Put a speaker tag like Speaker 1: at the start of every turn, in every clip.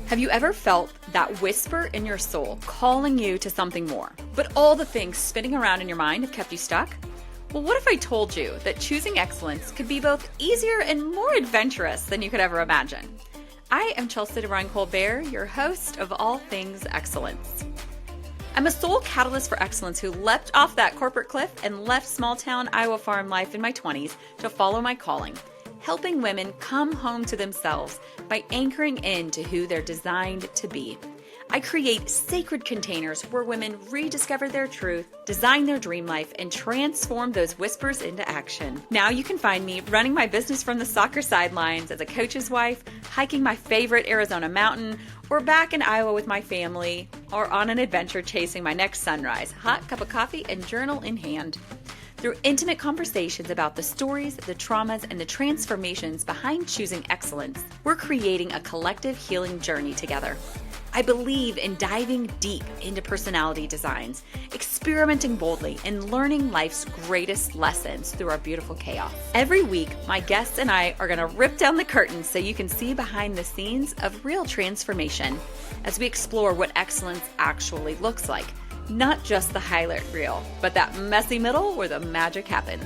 Speaker 1: Have you ever felt that whisper in your soul calling you to something more, but all the things spinning around in your mind have kept you stuck? Well, what if I told you that choosing excellence could be both easier and more adventurous than you could ever imagine? I am Chelsea DeBruin-Colbert, your host of All Things Excellence. I'm a soul catalyst for excellence who leapt off that corporate cliff and left small-town Iowa farm life in my 20s to follow my calling, helping women come home to themselves by anchoring into who they're designed to be. I create sacred containers where women rediscover their truth, design their dream life, and transform those whispers into action. Now you can find me running my business from the soccer sidelines as a coach's wife, hiking my favorite Arizona mountain, or back in Iowa with my family, or on an adventure chasing my next sunrise, hot cup of coffee and journal in hand. Through intimate conversations about the stories, the traumas, and the transformations behind choosing excellence, we're creating a collective healing journey together. I believe in diving deep into personality designs, experimenting boldly, and learning life's greatest lessons through our beautiful chaos. Every week, my guests and I are going to rip down the curtains so you can see behind the scenes of real transformation as we explore what excellence actually looks like. Not just the highlight reel, but that messy middle where the magic happens.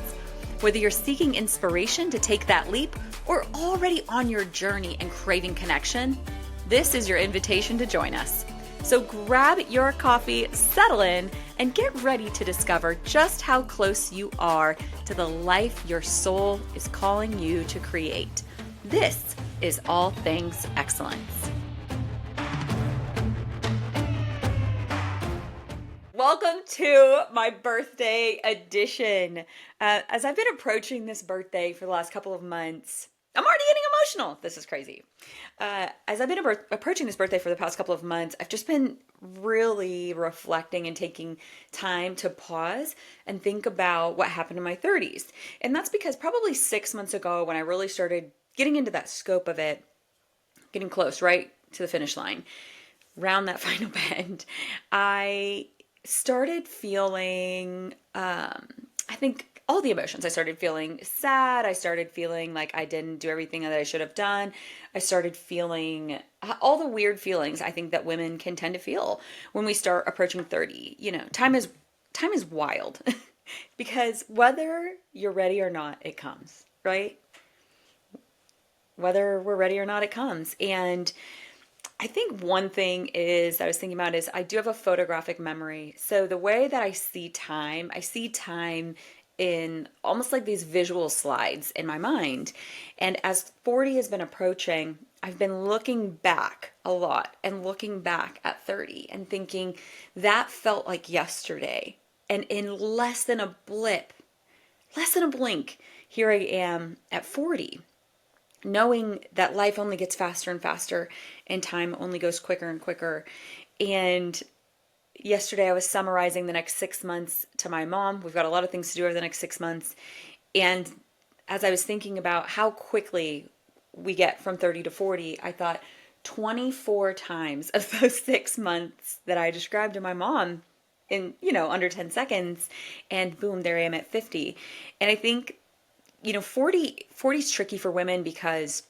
Speaker 1: Whether you're seeking inspiration to take that leap or already on your journey and craving connection, this is your invitation to join us. So grab your coffee, settle in, and get ready to discover just how close you are to the life your soul is calling you to create. This is All Things Excellence. Welcome to my birthday edition. As I've been approaching this birthday for the last couple of months, I'm already getting emotional. This is crazy. As I've been approaching this birthday for the past couple of months, I've just been really reflecting and taking time to pause and think about what happened in my 30s. And that's because probably 6 months ago, when I really started getting into that scope of it, getting close, right to the finish line, round that final bend, I started feeling, I think, all the emotions. I started feeling sad. I started feeling like I didn't do everything that I should have done. I started feeling all the weird feelings I think that women can tend to feel when we start approaching 30. You know, time is wild because whether you're ready or not, it comes, right? Whether we're ready or not, it comes. And I think one thing that I was thinking about is I do have a photographic memory. So the way that I see time in almost like these visual slides in my mind. And as 40 has been approaching, I've been looking back a lot and looking back at 30 and thinking that felt like yesterday. And in less than a blink, here I am at 40. Knowing that life only gets faster and faster and time only goes quicker and quicker. And yesterday I was summarizing the next 6 months to my mom. We've got a lot of things to do over the next 6 months. And as I was thinking about how quickly we get from 30 to 40, I thought 24 times of those 6 months that I described to my mom in, under 10 seconds. And boom, there I am at 50. And I think 40 is tricky for women because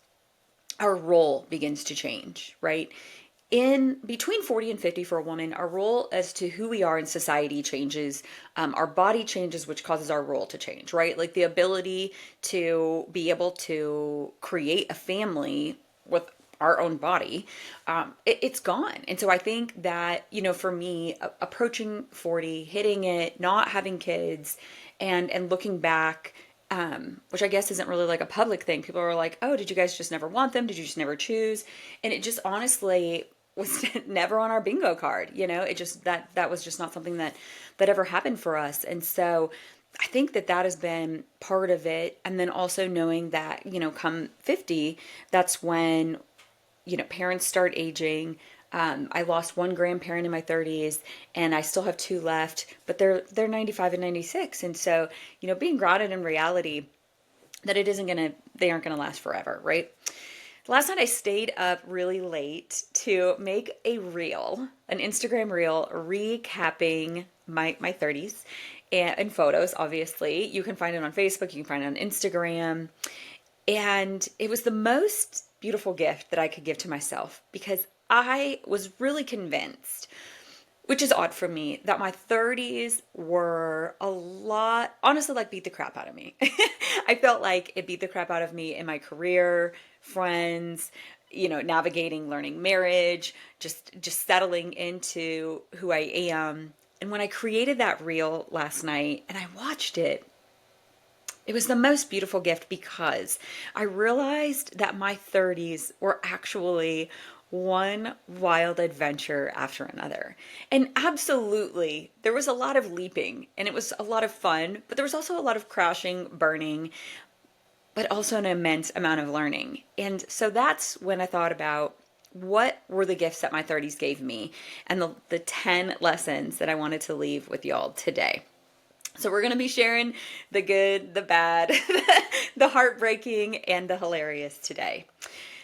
Speaker 1: our role begins to change, right? In between 40 and 50 for a woman, our role as to who we are in society changes. Our body changes, which causes our role to change, right? Like the ability to be able to create a family with our own body, it's gone. And so I think that, for me, approaching 40, hitting it, not having kids, and looking back, which I guess isn't really like a public thing. People are like, oh, did you guys just never want them? Did you just never choose? And it just honestly was never on our bingo card. It just, that was just not something that ever happened for us. And so I think that has been part of it. And then also knowing that, come 50, that's when, parents start aging. I lost one grandparent in my 30s and I still have two left, but they're 95 and 96. And so, being grounded in reality that they aren't going to last forever, right? Last night I stayed up really late to make an Instagram reel recapping my 30s and photos, obviously. You can find it on Facebook, you can find it on Instagram. And it was the most beautiful gift that I could give to myself, because I was really convinced, which is odd for me, that my 30s were a lot, honestly, like beat the crap out of me. I felt like it beat the crap out of me in my career, friends, navigating, learning marriage, just settling into who I am. And when I created that reel last night and I watched it, it was the most beautiful gift, because I realized that my 30s were actually one wild adventure after another. And absolutely, there was a lot of leaping and it was a lot of fun, but there was also a lot of crashing, burning, but also an immense amount of learning. And so that's when I thought about what were the gifts that my 30s gave me, and the 10 lessons that I wanted to leave with y'all today. So we're going to be sharing the good, the bad, the heartbreaking, and the hilarious today.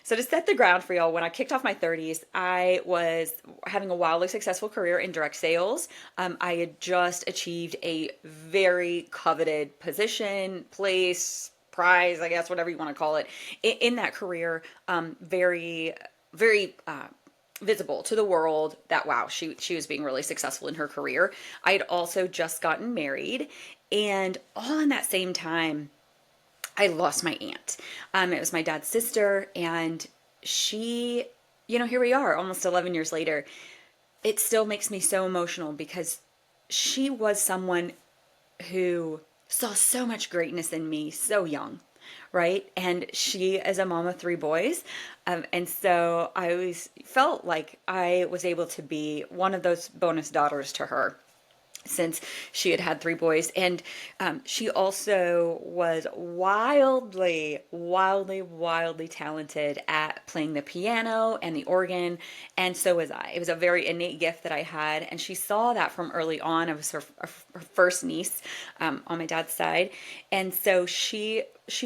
Speaker 1: So to set the ground for y'all, when I kicked off my 30s, I was having a wildly successful career in direct sales. I had just achieved a very coveted position, place, prize, I guess, whatever you want to call it, in that career. Very, very visible to the world that, wow, she was being really successful in her career. I had also just gotten married, and all in that same time, I lost my aunt. It was my dad's sister, and she, here we are almost 11 years later. It still makes me so emotional, because she was someone who saw so much greatness in me so young, right? And she is a mom of 3 boys. And so I always felt like I was able to be one of those bonus daughters to her, since she had had 3 boys. And she also was wildly talented at playing the piano and the organ, and so was I. It was a very innate gift that I had, and she saw that from early on. I was her first niece on my dad's side, and so she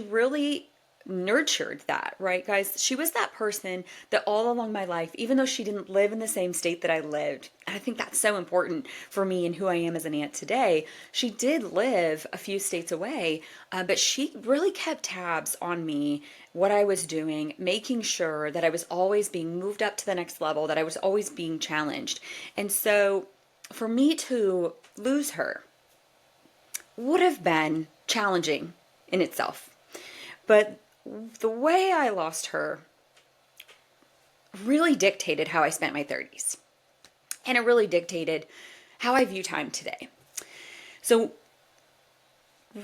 Speaker 1: really nurtured that, right, guys? She was that person that all along my life, even though she didn't live in the same state that I lived, and I think that's so important for me and who I am as an aunt today, she did live a few states away, but she really kept tabs on me, what I was doing, making sure that I was always being moved up to the next level, that I was always being challenged. And so for me to lose her would have been challenging in itself. But the way I lost her really dictated how I spent my 30s. And it really dictated how I view time today. So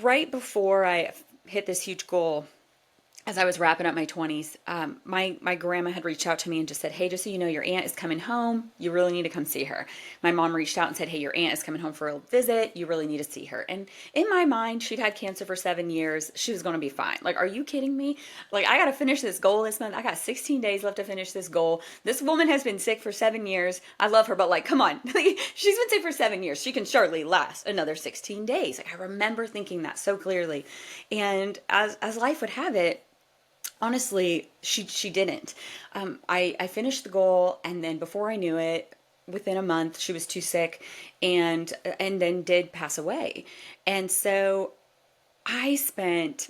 Speaker 1: right before I hit this huge goal, as I was wrapping up my 20s, my grandma had reached out to me and just said, hey, just so you know, your aunt is coming home. You really need to come see her. My mom reached out and said, hey, your aunt is coming home for a visit. You really need to see her. And in my mind, she'd had cancer for 7 years. She was going to be fine. Like, are you kidding me? Like, I got to finish this goal this month. I got 16 days left to finish this goal. This woman has been sick for 7 years. I love her, but like, come on. She's been sick for 7 years. She can surely last another 16 days. Like, I remember thinking that so clearly. And as life would have it, honestly, she didn't. I finished the goal, and then before I knew it, within a month, she was too sick, and then did pass away. And so I spent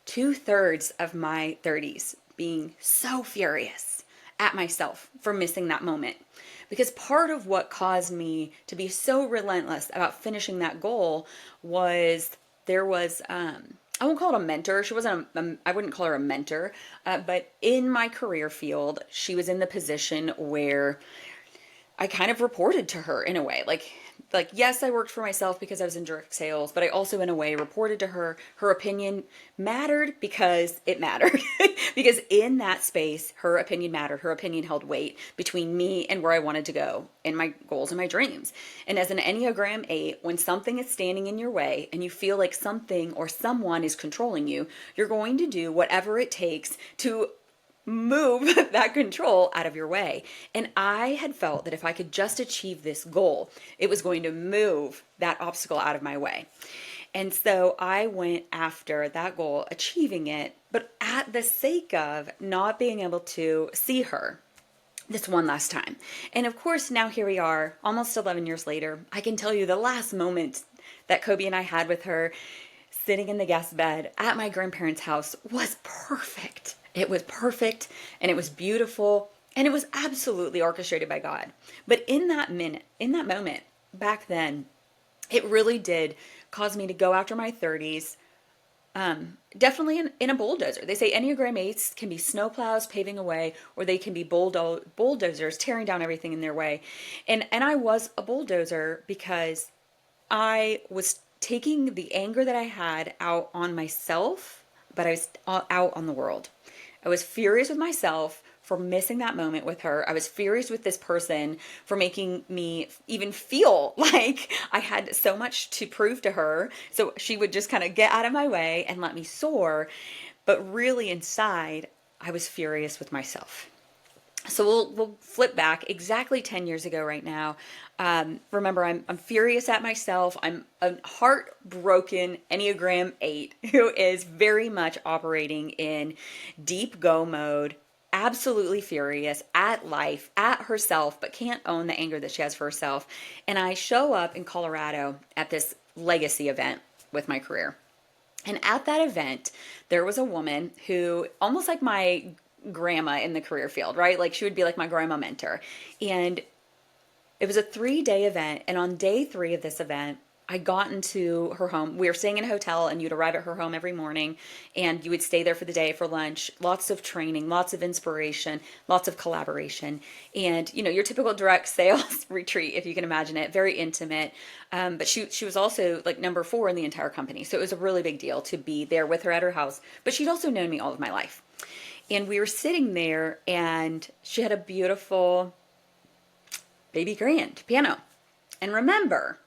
Speaker 1: 2/3 of my 30s being so furious at myself for missing that moment. Because part of what caused me to be so relentless about finishing that goal was there was I won't call it a mentor. She wasn't I wouldn't call her a mentor, but in my career field, she was in the position where I kind of reported to her in a way. Like yes, I worked for myself because I was in direct sales, but I also in a way reported to her. Her opinion mattered because it mattered. Because in that space, her opinion mattered. Her opinion held weight between me and where I wanted to go in my goals and my dreams. And as an Enneagram 8, when something is standing in your way and you feel like something or someone is controlling you, you're going to do whatever it takes to move that control out of your way. And I had felt that if I could just achieve this goal, it was going to move that obstacle out of my way. And so I went after that goal, achieving it, but at the sake of not being able to see her this one last time. And of course, now here we are, almost 11 years later. I can tell you the last moment that Kobe and I had with her, sitting in the guest bed at my grandparents' house, was perfect. It was perfect and it was beautiful and it was absolutely orchestrated by God. But in that moment, back then, it really did cause me to go after my 30s. Definitely in a bulldozer. They say Enneagram 8s can be snowplows paving a way, or they can be bulldozers tearing down everything in their way. And I was a bulldozer because I was taking the anger that I had out on myself, but I was out on the world. I was furious with myself for missing that moment with her. I was furious with this person for making me even feel like I had so much to prove to her. So she would just kind of get out of my way and let me soar. But really inside, I was furious with myself. So we'll flip back exactly 10 years ago right now. Remember, I'm furious at myself. I'm a heartbroken Enneagram 8 who is very much operating in deep go mode, absolutely furious at life, at herself, but can't own the anger that she has for herself. And I show up in Colorado at this legacy event with my career. And at that event, there was a woman who, almost like my grandma in the career field, right? Like she would be like my grandma mentor. And it was a 3-day event. And on day 3 of this event, I got into her home. We were staying in a hotel and you'd arrive at her home every morning and you would stay there for the day for lunch. Lots of training, lots of inspiration, lots of collaboration. And, you know, your typical direct sales retreat, if you can imagine it, very intimate. But she was also like number 4 in the entire company. So it was a really big deal to be there with her at her house. But she'd also known me all of my life. And we were sitting there and she had a beautiful baby grand piano. And remember,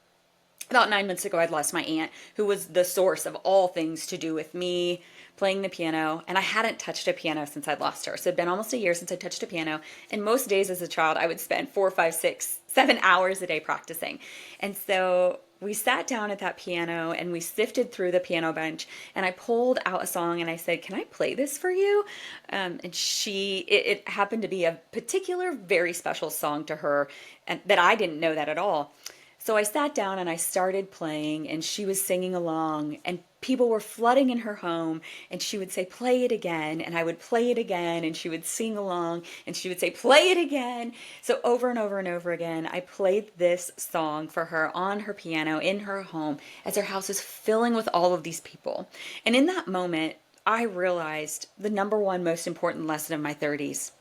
Speaker 1: about 9 months ago, I'd lost my aunt, who was the source of all things to do with me playing the piano. And I hadn't touched a piano since I'd lost her. So it'd been almost a year since I touched a piano. And most days as a child, I would spend 4, 5, 6, 7 hours a day practicing. And so we sat down at that piano and we sifted through the piano bench and I pulled out a song and I said, "Can I play this for you?" And it happened to be a particular, very special song to her, and that I didn't know that at all. So I sat down and I started playing and she was singing along and people were flooding in her home and she would say, "Play it again." And I would play it again and she would sing along and she would say, "Play it again." So over and over and over again, I played this song for her on her piano in her home as her house is filling with all of these people. And in that moment, I realized the number one most important lesson of my 30s.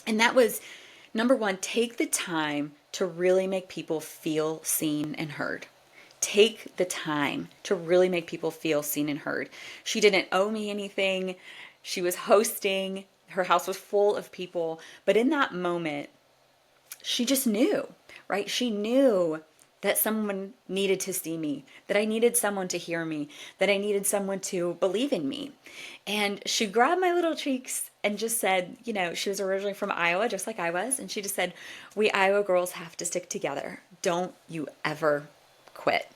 Speaker 1: And that was, number one, take the time to really make people feel seen and heard. Take the time to really make people feel seen and heard. She didn't owe me anything. She was hosting. Her house was full of people. But in that moment, she just knew, right? She knew that someone needed to see me, that I needed someone to hear me, that I needed someone to believe in me. And she grabbed my little cheeks and just said, you know, she was originally from Iowa, just like I was. And she just said, "We Iowa girls have to stick together. Don't you ever quit."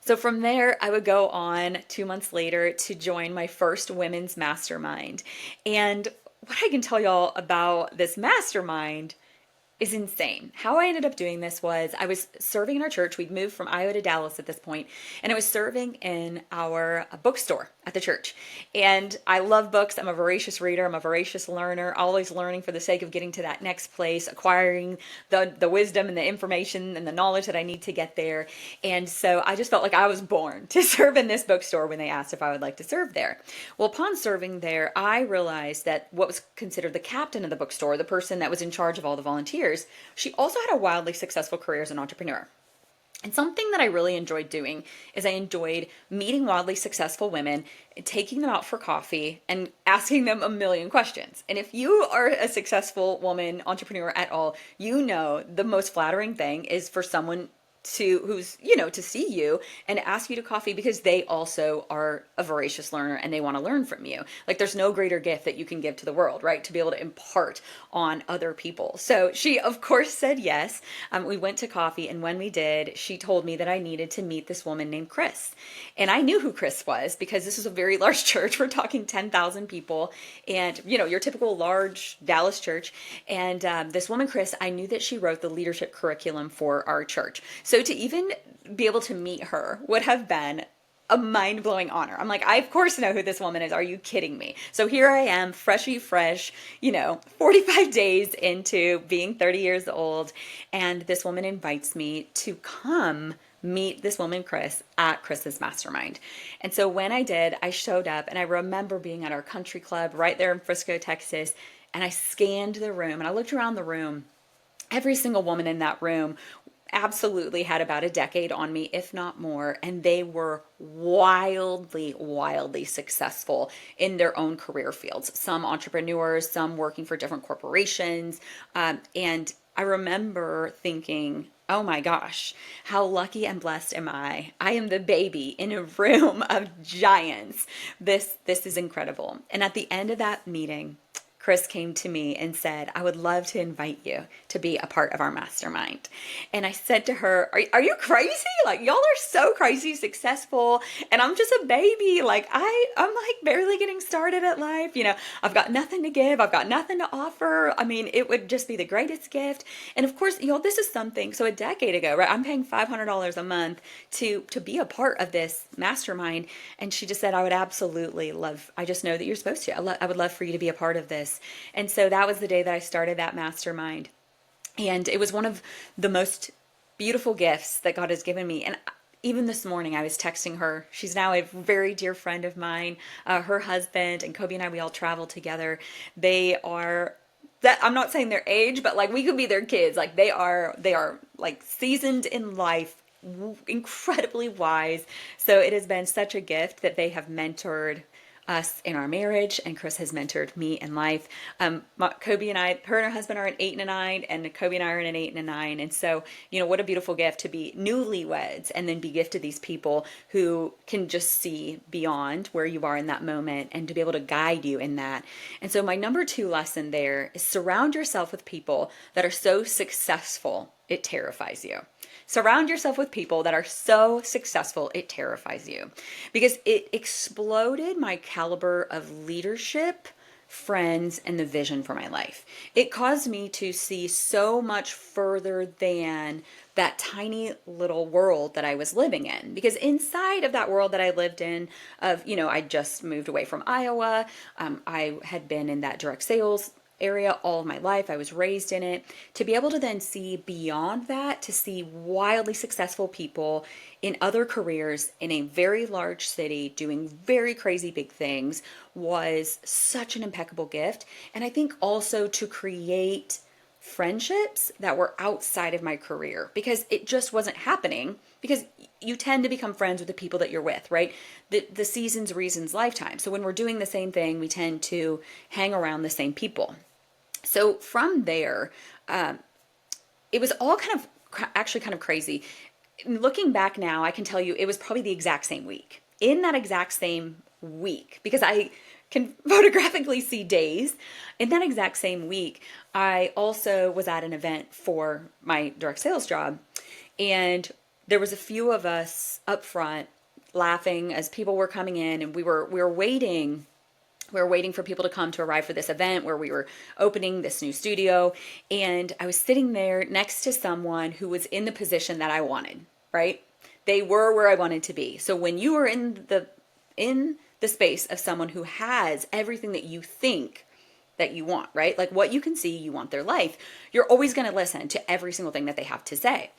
Speaker 1: So from there, I would go on 2 months later to join my first women's mastermind. And what I can tell y'all about this mastermind is insane. How I ended up doing this was I was serving in our church. We'd moved from Iowa to Dallas at this point, and I was serving in our bookstore at the church. And I love books. I'm a voracious reader. I'm a voracious learner, always learning for the sake of getting to that next place, acquiring the wisdom and the information and the knowledge that I need to get there. And so I just felt like I was born to serve in this bookstore when they asked if I would like to serve there. Well, upon serving there, I realized that what was considered the captain of the bookstore, the person that was in charge of all the volunteers, she also had a wildly successful career as an entrepreneur. And something that I really enjoyed doing is I enjoyed meeting wildly successful women, taking them out for coffee and asking them a million questions. And if you are a successful woman entrepreneur at all, you know the most flattering thing is for someone to see you and ask you to coffee because they also are a voracious learner and they want to learn from you. Like there's no greater gift that you can give to the world, right? To be able to impart on other people. So she of course said yes. We went to coffee, and when we did, she told me that I needed to meet this woman named Chris. And I knew who Chris was because this was a very large church. We're talking 10,000 people and your typical large Dallas church. And this woman, Chris, I knew that she wrote the leadership curriculum for our church. So to even be able to meet her would have been a mind-blowing honor. I'm like, I of course know who this woman is. Are you kidding me? So here I am, freshy fresh, 45 days into being 30 years old, and this woman invites me to come meet this woman, Chris, at Chris's mastermind. And so when I did, I showed up, and I remember being at our country club right there in Frisco, Texas, and I scanned the room and I looked around the room. Every single woman in that room absolutely had about a decade on me, if not more, and they were wildly, wildly successful in their own career fields. Some entrepreneurs, some working for different corporations. And I remember thinking, oh my gosh, how lucky and blessed am I? I am the baby in a room of giants. This is incredible. And at the end of that meeting, Chris came to me and said, I would love to invite you to be a part of our mastermind. And I said to her, are you crazy? Like, y'all are so crazy successful. And I'm just a baby. Like, I'm like barely getting started at life. I've got nothing to give. I've got nothing to offer. I mean, it would just be the greatest gift. And of course, this is something. So a decade ago, right? I'm paying $500 a month to be a part of this mastermind. And she just said, I would absolutely love, I just know that you're supposed to. I would love for you to be a part of this. And so that was the day that I started that mastermind. And it was one of the most beautiful gifts that God has given me. And even this morning, I was texting her. She's now a very dear friend of mine. Her husband and Kobe and I, we all travel together. They are that, I'm not saying their age, but like we could be their kids. Like they are like seasoned in life, incredibly wise. So it has been such a gift that they have mentored us in our marriage, and Chris has mentored me in life. Kobe and I, her and her husband are an 8 and a 9, and Kobe and I are in an 8 and a 9. And so, what a beautiful gift to be newlyweds and then be gifted these people who can just see beyond where you are in that moment and to be able to guide you in that. And so my number 2 lesson there is surround yourself with people that are so successful, it terrifies you. Surround yourself with people that are so successful, it terrifies you. Because it exploded my caliber of leadership, friends, and the vision for my life. It caused me to see so much further than that tiny little world that I was living in. Because inside of that world that I lived in, I just moved away from Iowa. I had been in that direct sales area all of my life. I was raised in it. To be able to then see beyond that, to see wildly successful people in other careers in a very large city doing very crazy big things was such an impeccable gift. And I think also to create friendships that were outside of my career, because it just wasn't happening, because you tend to become friends with the people that you're with, right? The seasons, reasons, lifetime. So when we're doing the same thing, we tend to hang around the same people. So from there, it was all actually kind of crazy. Looking back now, I can tell you it was probably the exact same week. In that exact same week, because I can photographically see days, in that exact same week, I also was at an event for my direct sales job. And there was a few of us up front laughing as people were coming in, and we were waiting. We were waiting for people to come to arrive for this event where we were opening this new studio. And I was sitting there next to someone who was in the position that I wanted, right? They were where I wanted to be. So when you are in the space of someone who has everything that you think that you want, right? Like what you can see, you want their life. You're always going to listen to every single thing that they have to say.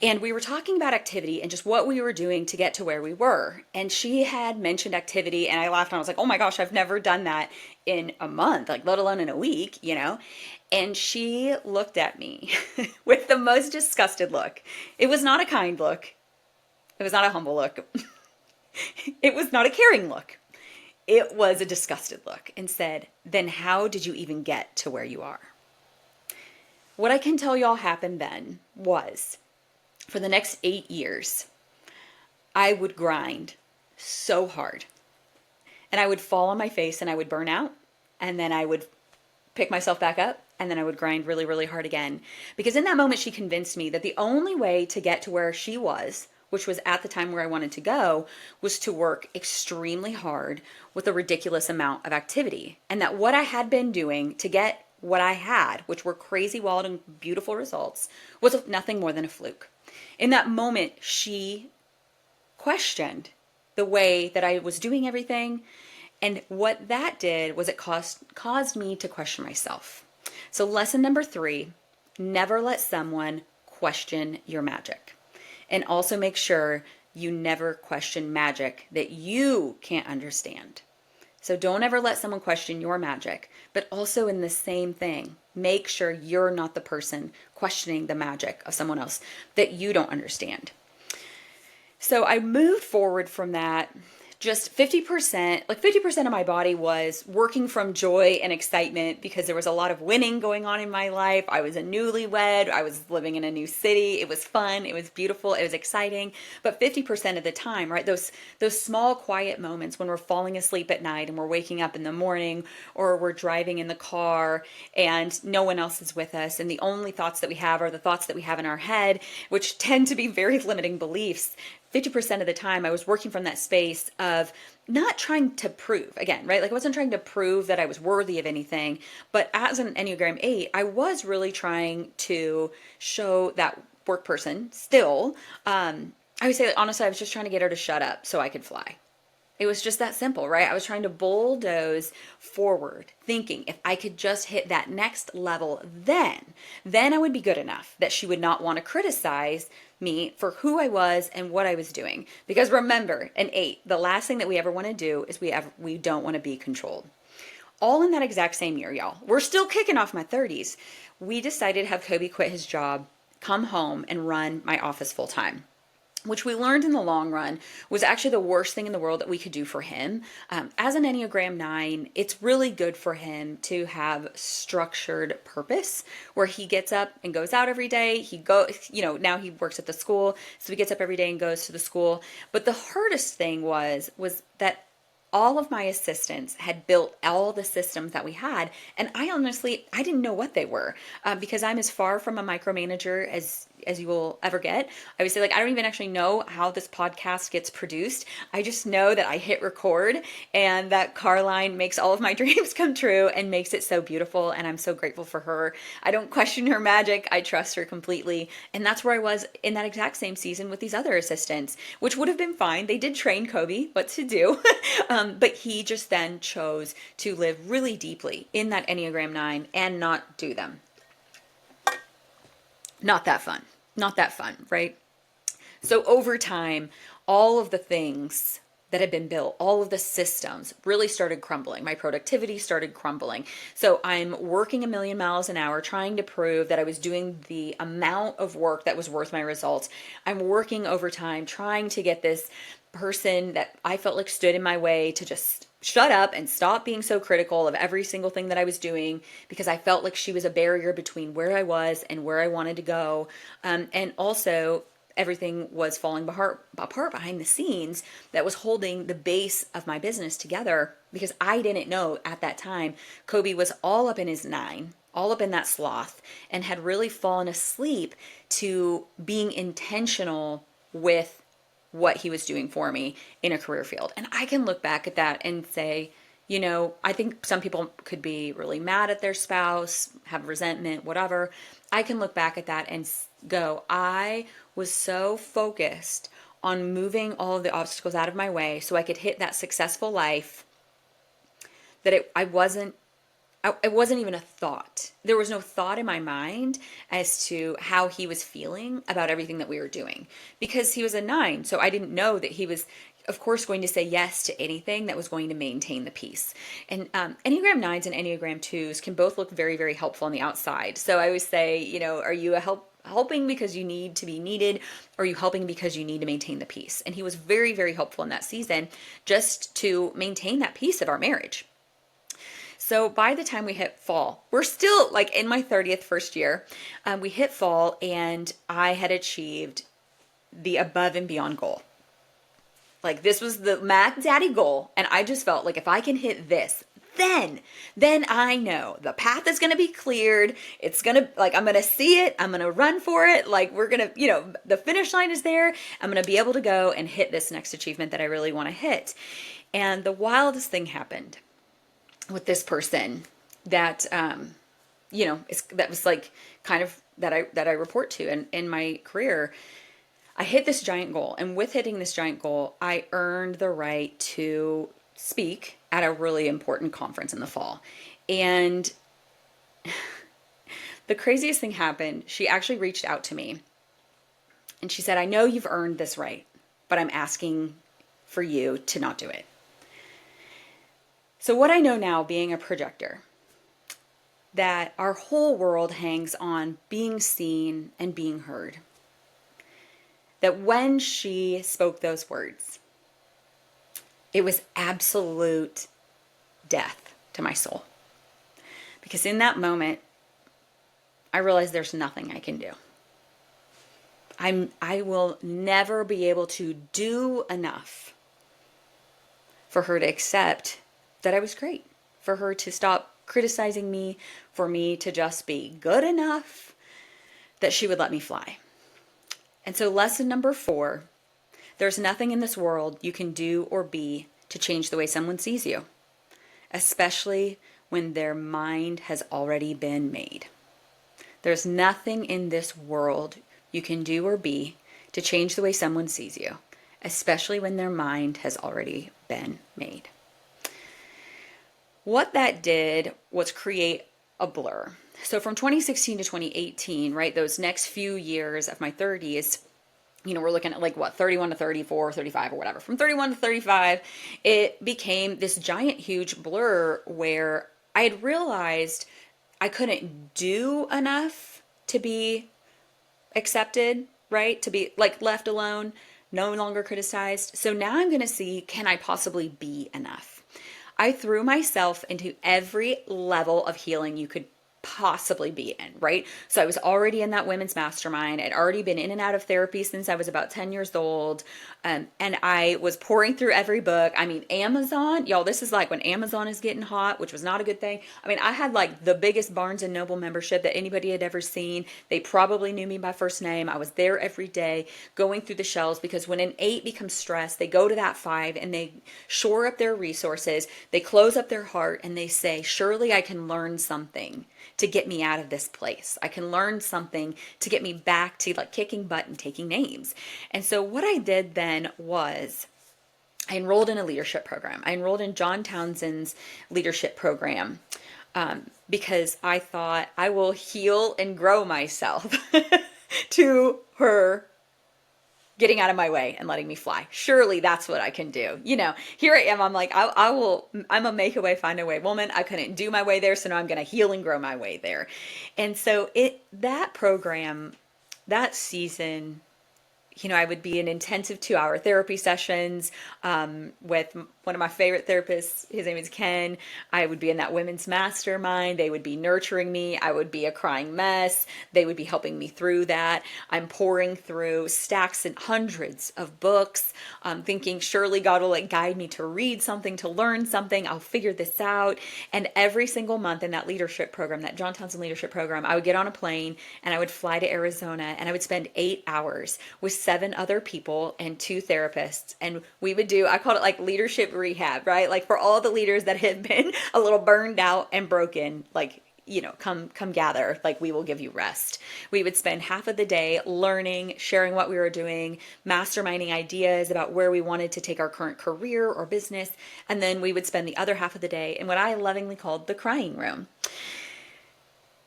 Speaker 1: And we were talking about activity and just what we were doing to get to where we were. And she had mentioned activity, and I laughed and I was like, oh my gosh, I've never done that in a month, like let alone in a week, And she looked at me with the most disgusted look. It was not a kind look. It was not a humble look. It was not a caring look. It was a disgusted look, and said, then how did you even get to where you are? What I can tell y'all happened then was, for the next 8 years, I would grind so hard. And I would fall on my face and I would burn out. And then I would pick myself back up. And then I would grind really, really hard again. Because in that moment, she convinced me that the only way to get to where she was, which was at the time where I wanted to go, was to work extremely hard with a ridiculous amount of activity. And that what I had been doing to get what I had, which were crazy, wild, and beautiful results, was nothing more than a fluke. In that moment, she questioned the way that I was doing everything. And what that did was it caused me to question myself. So lesson number 3, never let someone question your magic. And also make sure you never question magic that you can't understand. So don't ever let someone question your magic, but also in the same thing, make sure you're not the person questioning the magic of someone else that you don't understand. So I moved forward from that. Just 50%, like 50% of my body was working from joy and excitement because there was a lot of winning going on in my life. I was a newlywed. I was living in a new city. It was fun. It was beautiful. It was exciting. But 50% of the time, right, those small quiet moments when we're falling asleep at night and we're waking up in the morning, or we're driving in the car and no one else is with us, and the only thoughts that we have are the thoughts that we have in our head, which tend to be very limiting beliefs. 50% of the time I was working from that space of not trying to prove, again, right? Like I wasn't trying to prove that I was worthy of anything, but as an Enneagram 8, I was really trying to show that work person still. I would say, honestly, I was just trying to get her to shut up so I could fly. It was just that simple, right? I was trying to bulldoze forward, thinking if I could just hit that next level, then I would be good enough that she would not want to criticize me for who I was and what I was doing. Because remember, an 8, the last thing that we ever want to do is we don't want to be controlled. All in that exact same year, y'all. We're still kicking off my 30s. We decided to have Kobe quit his job, come home, and run my office full time, which we learned in the long run was actually the worst thing in the world that we could do for him. As an Enneagram 9, it's really good for him to have structured purpose where he gets up and goes out every day. Now he works at the school, so he gets up every day and goes to the school. But the hardest thing was that all of my assistants had built all the systems that we had, and I didn't know what they were, because I'm as far from a micromanager as you will ever get. I would say, like, I don't even actually know how this podcast gets produced. I just know that I hit record and that Caroline makes all of my dreams come true and makes it so beautiful, and I'm so grateful for her. I don't question her magic. I trust her completely, and that's where I was in that exact same season with these other assistants, which would have been fine. They did train Kobe what to do, but he just then chose to live really deeply in that Enneagram 9 and not do them. Not that fun. Not that fun, right? So over time, all of the things that had been built, all of the systems really started crumbling. My productivity started crumbling. So I'm working a million miles an hour trying to prove that I was doing the amount of work that was worth my results. I'm working overtime trying to get this person that I felt like stood in my way to just shut up and stop being so critical of every single thing that I was doing, because I felt like she was a barrier between where I was and where I wanted to go. And also, everything was falling apart behind the scenes that was holding the base of my business together, because I didn't know at that time Kobe was all up in his 9, all up in that sloth, and had really fallen asleep to being intentional with what he was doing for me in a career field. And I can look back at that and say, I think some people could be really mad at their spouse, have resentment, whatever. I can look back at that and go, I was so focused on moving all of the obstacles out of my way so I could hit that successful life that it wasn't even a thought. There was no thought in my mind as to how he was feeling about everything that we were doing, because he was a 9. So I didn't know that he was, of course, going to say yes to anything that was going to maintain the peace. And Enneagram 9s and Enneagram 2s can both look very, very helpful on the outside. So I always say, are you helping because you need to be needed, or are you helping because you need to maintain the peace? And he was very, very helpful in that season just to maintain that peace of our marriage. So by the time we hit fall, we're still like in my 30th first year, we hit fall and I had achieved the above and beyond goal. Like, this was the Mac Daddy goal. And I just felt like if I can hit this, then I know the path is going to be cleared. It's going to, like, I'm going to see it. I'm going to run for it. Like, we're going to, the finish line is there. I'm going to be able to go and hit this next achievement that I really want to hit. And the wildest thing happened with this person that, that was like kind of that I report to in my career. I hit this giant goal. And with hitting this giant goal, I earned the right to speak at a really important conference in the fall. And the craziest thing happened. She actually reached out to me and she said, I know you've earned this right, but I'm asking for you to not do it. So what I know now, being a projector, that our whole world hangs on being seen and being heard. That when she spoke those words, it was absolute death to my soul. Because in that moment, I realized there's nothing I can do. I will never be able to do enough for her to accept that I was great, for her to stop criticizing me, for me to just be good enough that she would let me fly. And so lesson number 4, there's nothing in this world you can do or be to change the way someone sees you, especially when their mind has already been made. There's nothing in this world you can do or be to change the way someone sees you, especially when their mind has already been made. What that did was create a blur. So from 2016 to 2018, right, those next few years of my 30s, we're looking at 31 to 34, 35 or whatever. From 31 to 35, it became this giant, huge blur where I had realized I couldn't do enough to be accepted, right? To be left alone, no longer criticized. So now I'm going to see, can I possibly be enough? I threw myself into every level of healing you could possibly be in, right? So I was already in that women's mastermind. I'd already been in and out of therapy since I was about 10 years old. And I was pouring through every book. I mean, Amazon, y'all, this is when Amazon is getting hot, which was not a good thing. I mean, I had the biggest Barnes and Noble membership that anybody had ever seen. They probably knew me by first name. I was there every day going through the shelves, because when an 8 becomes stressed, they go to that 5 and they shore up their resources. They close up their heart and they say, surely I can learn something to get me out of this place. I can learn something to get me back to kicking butt and taking names. And so what I did then was I enrolled in a leadership program. I enrolled in John Townsend's leadership program because I thought I will heal and grow myself to her getting out of my way and letting me fly. Surely that's what I can do. Here I am. I'm I'm a make a way, find a way woman. I couldn't do my way there. So now I'm going to heal and grow my way there. And so that program, that season, I would be in intensive 2-hour therapy sessions with one of my favorite therapists. His name is Ken. I would be in that women's mastermind. They would be nurturing me. I would be a crying mess. They would be helping me through that. I'm pouring through stacks and hundreds of books, thinking surely God will guide me to read something, to learn something. I'll figure this out. And every single month in that leadership program, that John Townsend leadership program, I would get on a plane and I would fly to Arizona and I would spend 8 hours with 7 other people and 2 therapists. And we would do, I called it leadership rehab, right? For all the leaders that had been a little burned out and broken, come gather, we will give you rest. We would spend half of the day learning, sharing what we were doing, masterminding ideas about where we wanted to take our current career or business. And then we would spend the other half of the day in what I lovingly called the crying room.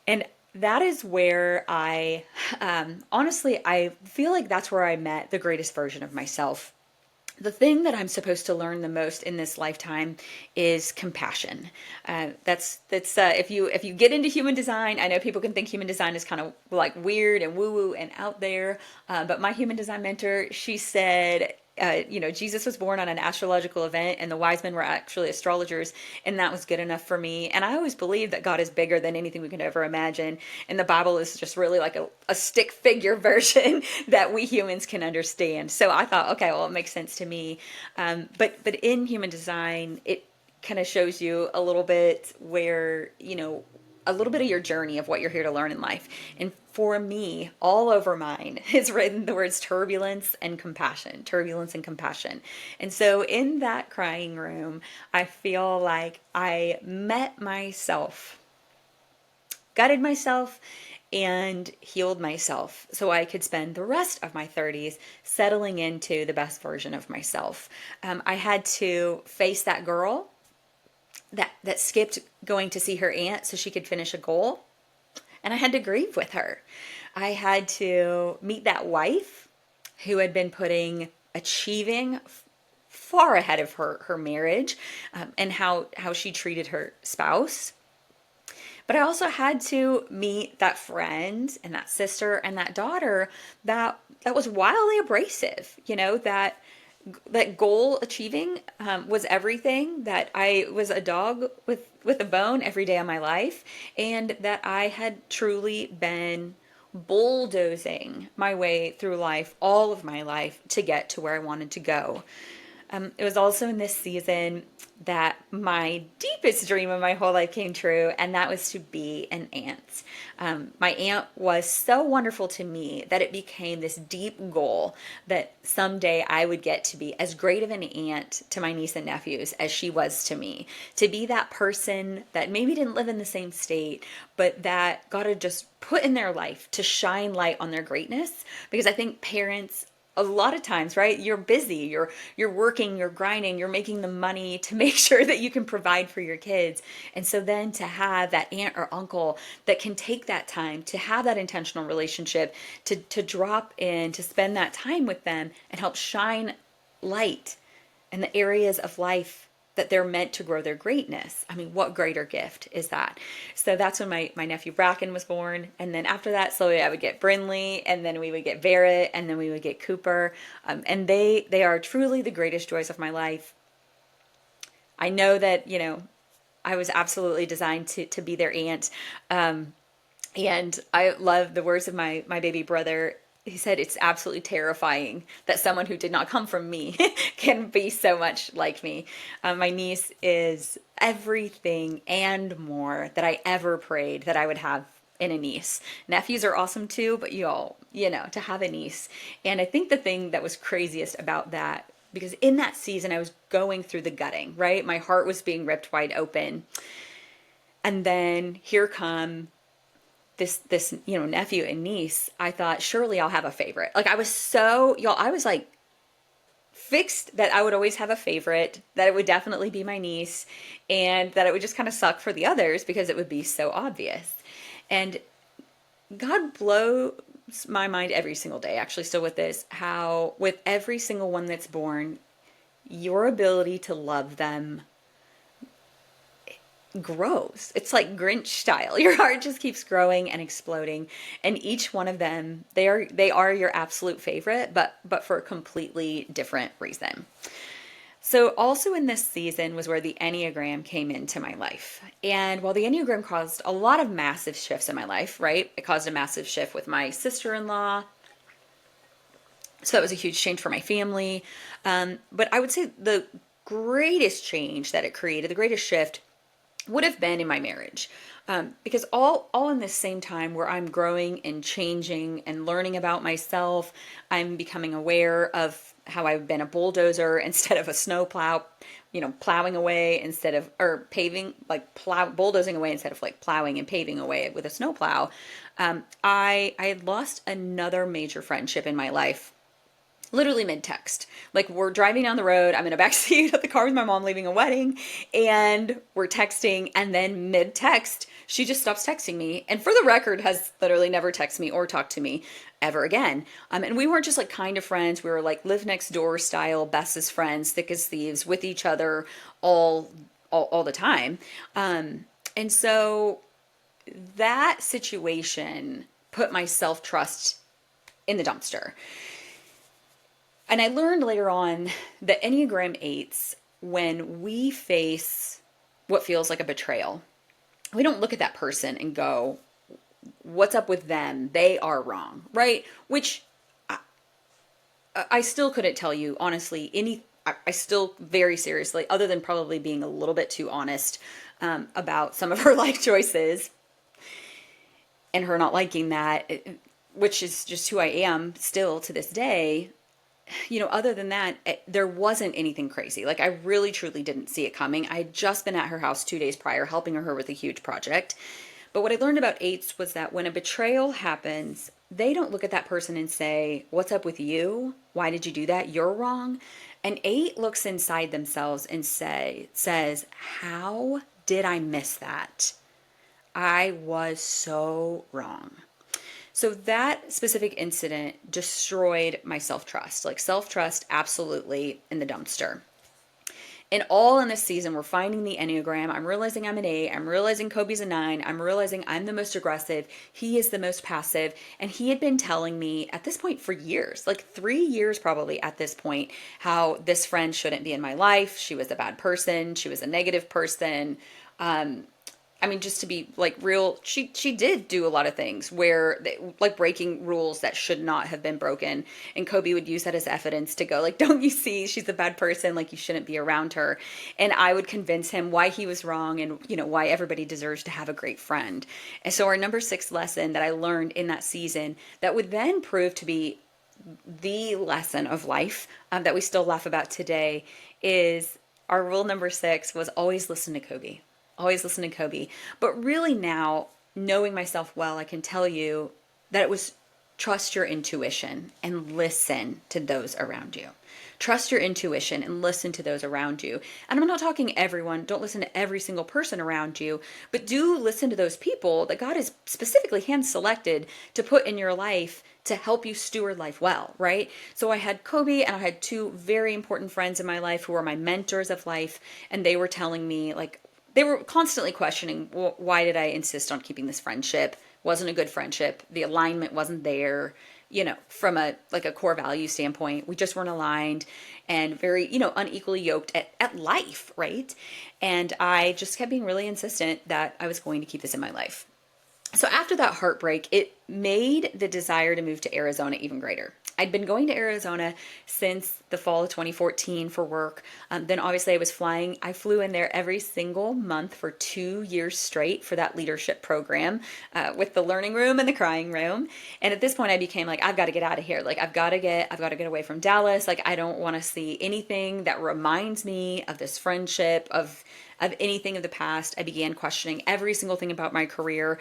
Speaker 1: And that is where I, honestly, I feel like that's where I met the greatest version of myself. The thing that I'm supposed to learn the most in this lifetime is compassion. That's if you get into human design, I know people can think human design is kind of weird and woo-woo and out there. But my human design mentor, she said, Jesus was born on an astrological event and the wise men were actually astrologers, and that was good enough for me. And I always believe that God is bigger than anything we can ever imagine. And the Bible is just really a stick figure version that we humans can understand. So I thought, okay, well, it makes sense to me. But in human design, it kind of shows you a little bit where, a little bit of your journey of what you're here to learn in life. And for me, all over mine is written the words turbulence and compassion, turbulence and compassion. And so in that crying room, I feel like I met myself, gutted myself, and healed myself so I could spend the rest of my 30s settling into the best version of myself. I had to face that girl that skipped going to see her aunt so she could finish a goal, and I had to grieve with her. I had to meet that wife who had been putting achieving far ahead of her marriage, and how she treated her spouse. But I also had to meet that friend and that sister and that daughter that was wildly abrasive, that goal achieving was everything, that I was a dog with a bone every day of my life, and that I had truly been bulldozing my way through life, all of my life, to get to where I wanted to go. It was also in this season that my deepest dream of my whole life came true, and that was to be an aunt. My aunt was so wonderful to me that it became this deep goal that someday I would get to be as great of an aunt to my niece and nephews as she was to me. To be that person that maybe didn't live in the same state, but that God had just put in their life to shine light on their greatness. Because I think parents, a lot of times, right? You're busy, you're working, you're grinding, you're making the money to make sure that you can provide for your kids. And so then to have that aunt or uncle that can take that time to have that intentional relationship, to drop in, to spend that time with them and help shine light in the areas of life that they're meant to grow their greatness. I mean, what greater gift is that? So that's when my nephew Bracken was born. And then after that, slowly I would get Brinley, and then we would get Barrett, and then we would get Cooper. And they are truly the greatest joys of my life. I know that, I was absolutely designed to be their aunt. And I love the words of my baby brother. He said, it's absolutely terrifying that someone who did not come from me can be so much like me. My niece is everything and more that I ever prayed that I would have in a niece. Nephews are awesome too, but to have a niece. And I think the thing that was craziest about that, because in that season I was going through the gutting, right? My heart was being ripped wide open. And then here come this nephew and niece. I thought, surely I'll have a favorite. Like, I was like fixed that I would always have a favorite, that it would definitely be my niece, and that it would just kind of suck for the others because it would be so obvious. And God blows my mind every single day, actually, still with this, how with every single one that's born, your ability to love them grows. It's like Grinch style. Your heart just keeps growing and exploding, and each one of them, they are your absolute favorite, but for a completely different reason. So also in this season was where the Enneagram came into my life. And while the Enneagram caused a lot of massive shifts in my life, right? It caused a massive shift with my sister-in-law. So that was a huge change for my family. But I would say the greatest change that it created, the greatest shift, would have been in my marriage. Because all in this same time where I'm growing and changing and learning about myself, I'm becoming aware of how I've been a bulldozer instead of a snowplow, plowing away instead of, or paving, bulldozing away instead of like plowing and paving away with a snowplow. I had lost another major friendship in my life, literally mid-text. Like, we're driving down the road, I'm in a backseat of the car with my mom leaving a wedding, and we're texting, and then mid-text, she just stops texting me, and for the record, has literally never texted me or talked to me ever again. And we weren't just like kind of friends, we were like live next door style, best as friends, thick as thieves, with each other all the time. And so that situation put my self-trust in the dumpster. And I learned later on that Enneagram 8s, when we face what feels like a betrayal, we don't look at that person and go, what's up with them? They are wrong, right? Which I still couldn't tell you, honestly, I still very seriously, other than probably being a little bit too honest about some of her life choices and her not liking that, which is just who I am still to this day. Other than that, there wasn't anything crazy. Like, I really, truly didn't see it coming. I had just been at her house 2 days prior, helping her with a huge project. But what I learned about eights was that when a betrayal happens, they don't look at that person and say, "What's up with you? Why did you do that? You're wrong." An eight looks inside themselves and says, "How did I miss that? I was so wrong." So that specific incident destroyed my self-trust. Like self-trust absolutely in the dumpster. And all in this season, we're finding the Enneagram. I'm realizing I'm an 8. I'm realizing Kobe's a 9. I'm realizing I'm the most aggressive. He is the most passive. And he had been telling me at this point for years, like 3 years probably at this point, how this friend shouldn't be in my life. She was a bad person. She was a negative person. I mean, just to be like real, she did do a lot of things where like breaking rules that should not have been broken. And Kobe would use that as evidence to go like, "Don't you see she's a bad person? Like you shouldn't be around her." And I would convince him why he was wrong and, why everybody deserves to have a great friend. And so our number 6 lesson that I learned in that season that would then prove to be the lesson of life that we still laugh about today is our rule number 6 was always listen to Kobe. Always listen to Kobe. But really now, knowing myself well, I can tell you that it was trust your intuition and listen to those around you. Trust your intuition and listen to those around you. And I'm not talking everyone, don't listen to every single person around you, but do listen to those people that God has specifically hand selected to put in your life to help you steward life well, right? So I had Kobe and I had 2 very important friends in my life who were my mentors of life. And they were telling me like, they were constantly questioning, well, why did I insist on keeping this friendship? Wasn't a good friendship. The alignment wasn't there, from a core value standpoint. We just weren't aligned and very, unequally yoked at life, right? And I just kept being really insistent that I was going to keep this in my life. So after that heartbreak, it made the desire to move to Arizona even greater. I'd been going to Arizona since the fall of 2014 for work. Then obviously I flew in there every single month for 2 years straight for that leadership program with the learning room and the crying room. And at this point I became like, I've got to get out of here. Like I've got to get away from Dallas. Like I don't want to see anything that reminds me of this friendship, of anything of the past. I began questioning every single thing about my career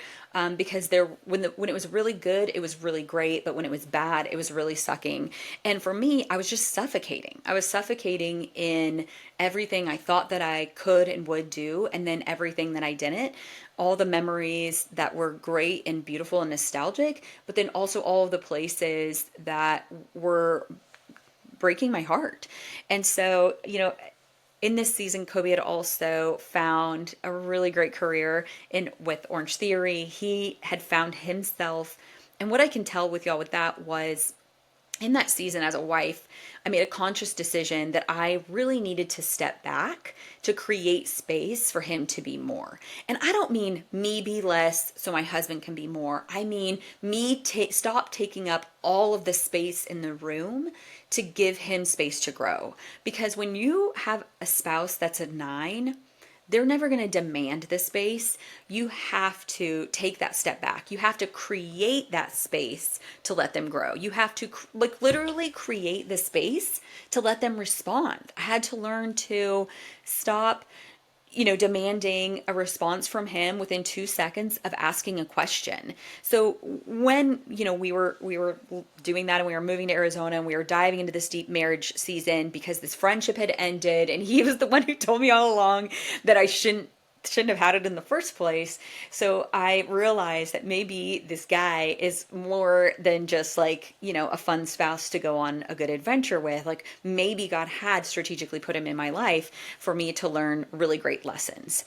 Speaker 1: because when it was really good, it was really great. But when it was bad, it was really sucking. And for me, I was just suffocating. I was suffocating in everything I thought that I could and would do, and then everything that I didn't. All the memories that were great and beautiful and nostalgic, but then also all of the places that were breaking my heart. And so, in this season, Kobe had also found a really great career with Orange Theory. He had found himself. And what I can tell with y'all with that was in that season as a wife, I made a conscious decision that I really needed to step back to create space for him to be more. And I don't mean me be less so my husband can be more. I mean me stop taking up all of the space in the room to give him space to grow. Because when you have a spouse that's a 9, they're never going to demand the space. You have to take that step back. You have to create that space to let them grow. You have to literally create the space to let them respond. I had to learn to stop, demanding a response from him within 2 seconds of asking a question. So when, we were doing that and we were moving to Arizona and we were diving into this deep marriage season because this friendship had ended and he was the one who told me all along that I shouldn't have had it in the first place. So I realized that maybe this guy is more than just like, a fun spouse to go on a good adventure with. Like maybe God had strategically put him in my life for me to learn really great lessons.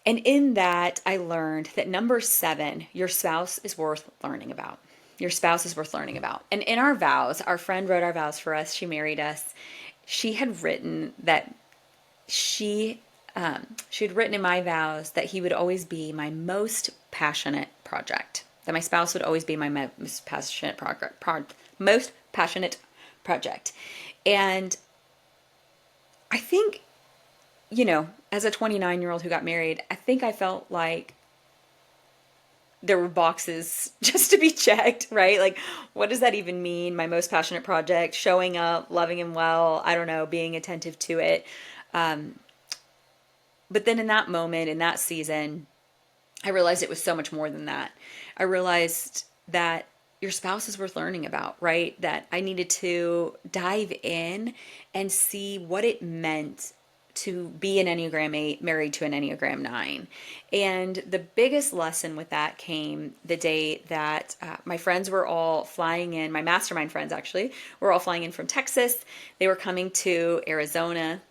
Speaker 1: And in that, I learned that number 7, your spouse is worth learning about. Your spouse is worth learning about. And in our vows, our friend wrote our vows for us. She married us. She had written that she had written in my vows that he would always be my most passionate project. That my spouse would always be my most passionate project. And I think, as a 29-year-old who got married, I think I felt like there were boxes just to be checked, right? Like, what does that even mean? My most passionate project, showing up, loving him well, I don't know, being attentive to it. But then in that moment, in that season, I realized it was so much more than that. I realized that your spouse is worth learning about, right? That I needed to dive in and see what it meant to be an Enneagram 8 married to an Enneagram 9. And the biggest lesson with that came the day that my friends were all flying in, my mastermind friends actually, were all flying in from Texas. They were coming to Arizona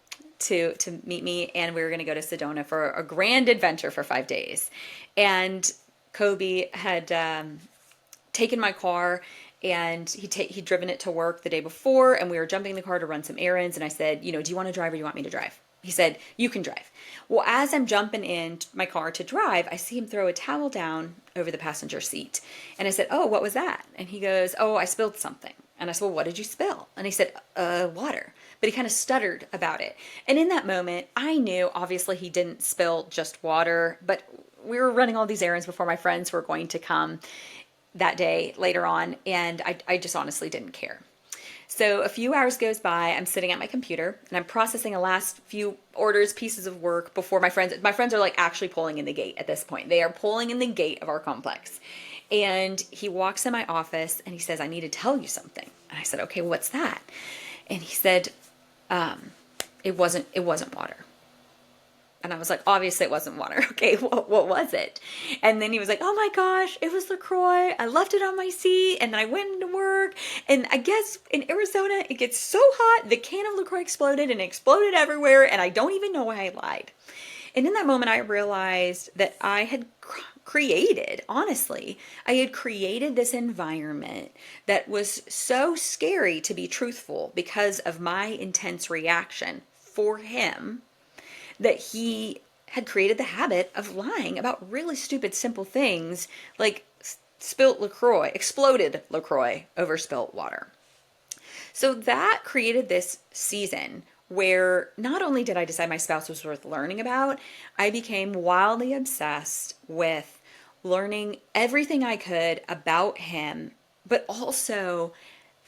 Speaker 1: to meet me, and we were going to go to Sedona for a grand adventure for 5 days. And Kobe had taken my car, and he'd driven it to work the day before, and we were jumping in the car to run some errands. And I said, do you want to drive or do you want me to drive? He said, you can drive. Well, as I'm jumping in my car to drive, I see him throw a towel down over the passenger seat. And I said, oh, what was that? And he goes, oh, I spilled something. And I said, well, what did you spill? And he said, water. But he kind of stuttered about it. And in that moment, I knew obviously he didn't spill just water, but we were running all these errands before my friends were going to come that day later on. And I just honestly didn't care. So a few hours goes by, I'm sitting at my computer and I'm processing a last few orders, pieces of work before my friends are like actually pulling in the gate at this point. They are pulling in the gate of our complex. And he walks in my office and he says, I need to tell you something. And I said, okay, what's that? And he said, it wasn't water. And I was like, obviously it wasn't water. Okay, what was it? And then he was like, oh my gosh, it was LaCroix. I left it on my seat and then I went into work. And I guess in Arizona, it gets so hot, the can of LaCroix exploded and exploded everywhere. And I don't even know why I lied. And in that moment, I realized that I had I had created this environment that was so scary to be truthful because of my intense reaction for him, that he had created the habit of lying about really stupid, simple things like exploded LaCroix over spilt water. So that created this season where not only did I decide my spouse was worth learning about, I became wildly obsessed with learning everything I could about him, but also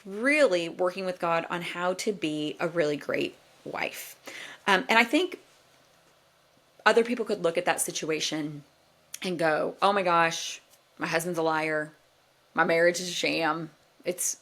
Speaker 1: really working with God on how to be a really great wife. And I think other people could look at that situation and go, oh my gosh, my husband's a liar. My marriage is a sham. It's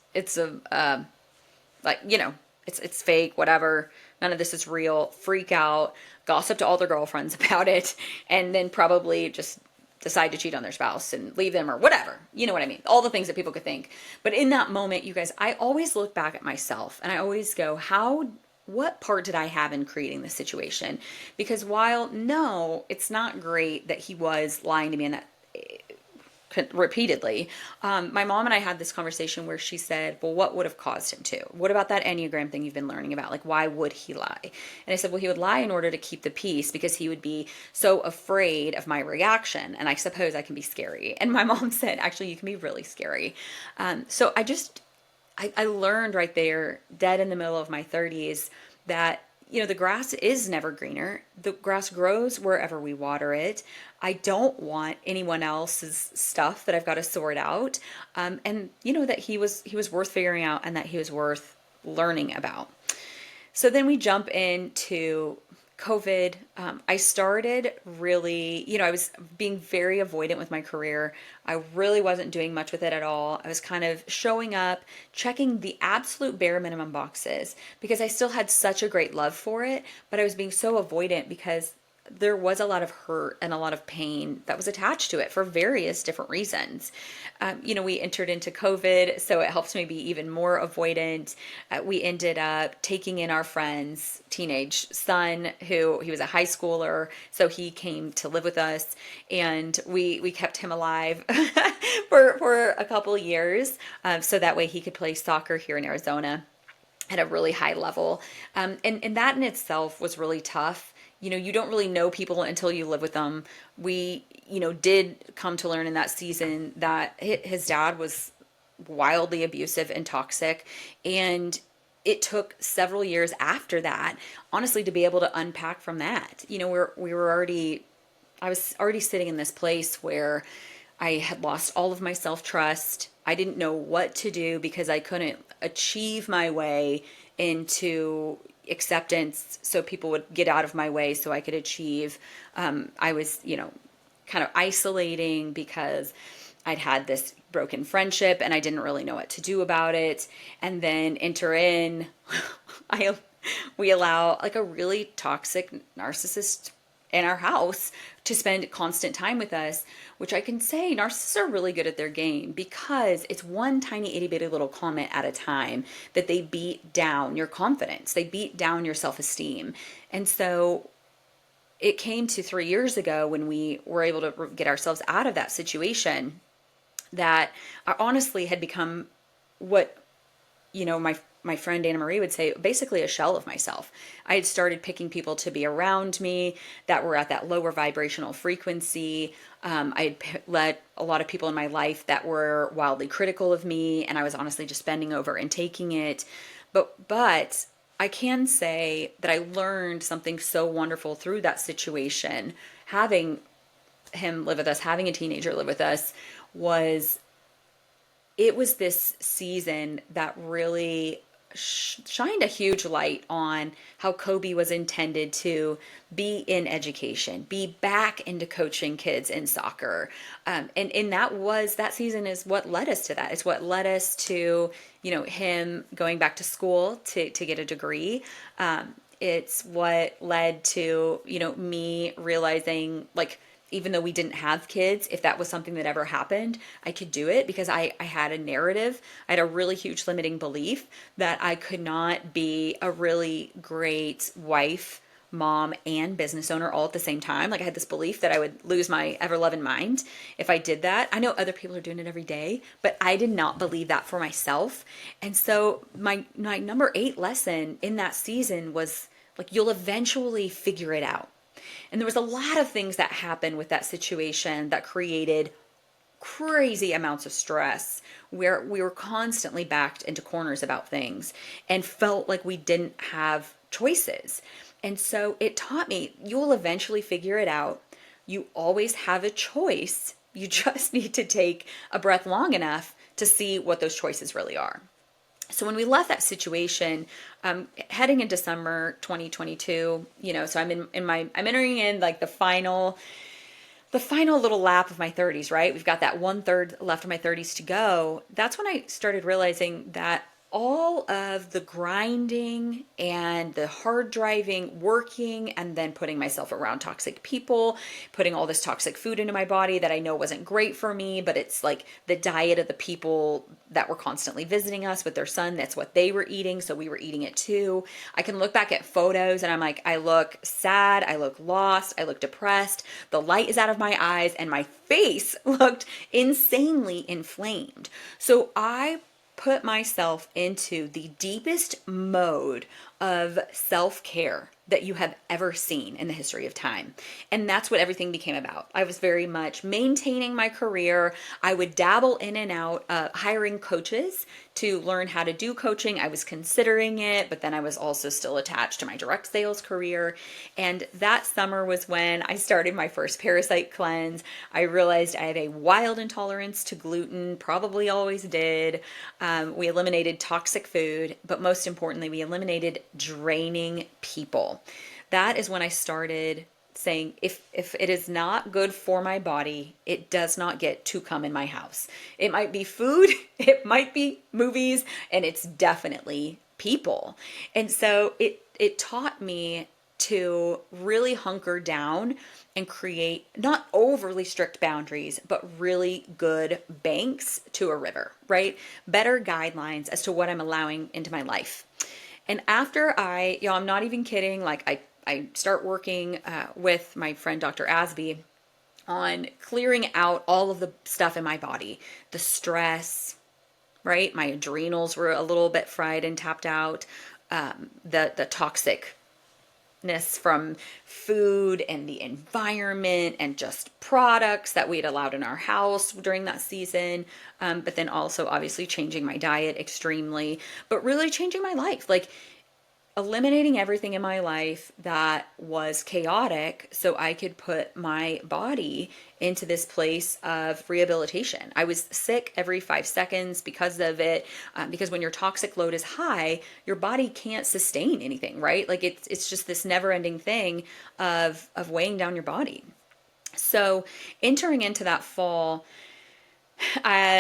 Speaker 1: fake, whatever. None of this is real. Freak out, gossip to all their girlfriends about it, and then probably just decide to cheat on their spouse and leave them or whatever. You know what I mean? All the things that people could think. But in that moment, you guys, I always look back at myself and I always go, what part did I have in creating this situation? Because while no, it's not great that he was lying to me in that repeatedly. My mom and I had this conversation where she said, well, what would have caused him to? What about that Enneagram thing you've been learning about? Like, why would he lie? And I said, well, he would lie in order to keep the peace because he would be so afraid of my reaction. And I suppose I can be scary. And my mom said, actually, you can be really scary. So I learned right there, dead in the middle of my 30s, that the grass is never greener. The grass grows wherever we water it. I don't want anyone else's stuff that I've got to sort out. And that he was worth figuring out and that he was worth learning about. So then we jump into COVID. I started really, I was being very avoidant with my career. I really wasn't doing much with it at all. I was kind of showing up, checking the absolute bare minimum boxes because I still had such a great love for it, but I was being so avoidant because there was a lot of hurt and a lot of pain that was attached to it for various different reasons. We entered into COVID, so it helps me be even more avoidant. We ended up taking in our friend's teenage son, who he was a high schooler, so he came to live with us, and we kept him alive for a couple years, so that way he could play soccer here in Arizona at a really high level. And that in itself was really tough. You don't really know people until you live with them. We, did come to learn in that season that his dad was wildly abusive and toxic. And it took several years after that, honestly, to be able to unpack from that. I was already sitting in this place where I had lost all of my self-trust. I didn't know what to do because I couldn't achieve my way into acceptance so people would get out of my way so I could achieve. I was, kind of isolating because I'd had this broken friendship and I didn't really know what to do about it. And then enter in, I we allow like a really toxic narcissist in our house to spend constant time with us, which I can say narcissists are really good at their game because it's one tiny itty bitty little comment at a time that they beat down your confidence, they beat down your self-esteem. And so it came to 3 years ago when we were able to get ourselves out of that situation that I honestly had become what, my friend Anna Marie would say, basically a shell of myself. I had started picking people to be around me that were at that lower vibrational frequency. I had let a lot of people in my life that were wildly critical of me, and I was honestly just bending over and taking it. But I can say that I learned something so wonderful through that situation. Having him live with us, having a teenager live with us, it was this season that really shined a huge light on how Kobe was intended to be in education, be back into coaching kids in soccer. And that season is what led us to that. It's what led us to, him going back to school to get a degree. It's what led to, me realizing, like, even though we didn't have kids, if that was something that ever happened, I could do it because I had a narrative. I had a really huge limiting belief that I could not be a really great wife, mom, and business owner all at the same time. Like, I had this belief that I would lose my ever-loving mind if I did that. I know other people are doing it every day, but I did not believe that for myself. And so my number 8 lesson in that season was, like, you'll eventually figure it out. And there was a lot of things that happened with that situation that created crazy amounts of stress, where we were constantly backed into corners about things and felt like we didn't have choices. And so it taught me, you'll eventually figure it out. You always have a choice. You just need to take a breath long enough to see what those choices really are. So when we left that situation, heading into summer 2022, so I'm entering in like the final little lap of my 30s, right? We've got that 1/3 left of my 30s to go. That's when I started realizing that all of the grinding and the hard driving, working, and then putting myself around toxic people, putting all this toxic food into my body that I know wasn't great for me, but it's like the diet of the people that were constantly visiting us with their son. That's what they were eating, so we were eating it too. I can look back at photos and I'm like, I look sad, I look lost, I look depressed. The light is out of my eyes and my face looked insanely inflamed. So I put myself into the deepest mode of self-care that you have ever seen in the history of time. And that's what everything became about. I was very much maintaining my career. I would dabble in and out, hiring coaches to learn how to do coaching. I was considering it, but then I was also still attached to my direct sales career. And that summer was when I started my first parasite cleanse. I realized I have a wild intolerance to gluten, probably always did. We eliminated toxic food, but most importantly, we eliminated draining people. That is when I started saying, if it is not good for my body, it does not get to come in my house. It might be food, it might be movies, and it's definitely people. And so it taught me to really hunker down and create not overly strict boundaries, but really good banks to a river, right? Better guidelines as to what I'm allowing into my life. And after I'm not even kidding, like I start working with my friend Dr. Asby on clearing out all of the stuff in my body, the stress, right? My adrenals were a little bit fried and tapped out, the toxicness from food and the environment and just products that we had allowed in our house during that season. But then also obviously changing my diet extremely, but really changing my life. Like, eliminating everything in my life that was chaotic so I could put my body into this place of rehabilitation. I was sick every 5 seconds because of it, because when your toxic load is high, your body can't sustain anything, right? Like it's just this never-ending thing of weighing down your body. So entering into that fall